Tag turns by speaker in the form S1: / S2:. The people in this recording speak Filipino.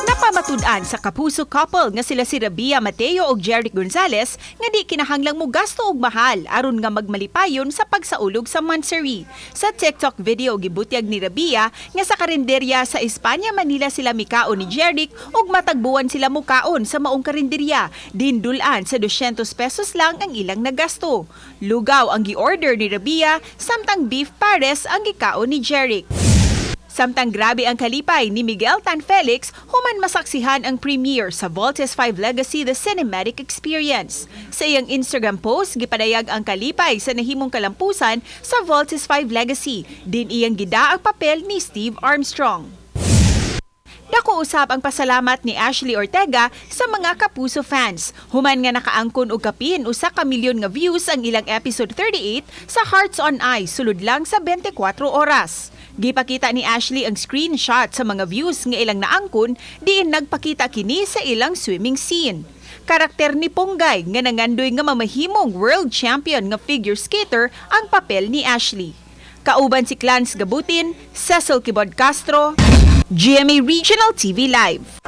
S1: Napamatud-an sa kapuso couple nga sila si Rabia Mateo ug Jeric Gonzalez nga di kinahanglang mo gasto og mahal aron nga magmalipayon sa pagsaulog sa Monterrey. Sa TikTok video gibutyag ni Rabia nga sa karinderya sa Espanya, Manila sila mikaon ni Jeric ug matagbuan sila mukaon sa maong karinderya. Dindulan sa 200 pesos lang ang ilang nagasto. Lugaw ang gi-order ni Rabia samtang beef pares ang gikaon ni Jeric. Samtang grabe ang kalipay ni Miguel Tan Felix, human masaksihan ang premiere sa Voltes 5 Legacy The Cinematic Experience. Sa iyang Instagram post, gipadayag ang kalipay sa nahimong kalampusan sa Voltes 5 Legacy. Din iyang gida ang papel ni Steve Armstrong. Dako usab ang pasalamat ni Ashley Ortega sa mga Kapuso fans. Human nga nakaangkon og kapin usa ka milyon nga views ang ilang episode 38 sa Hearts on Ice sulod lang sa 24 oras. Gipakita ni Ashley ang screenshot sa mga views nga ilang naangkon diin nagpakita kini sa ilang swimming scene. Karakter ni Ponggay nga nangandoy nga mamahimong world champion nga figure skater ang papel ni Ashley. Kauban si Clarence Gabutin, Cecil Kibod Castro, GMA Regional TV Live.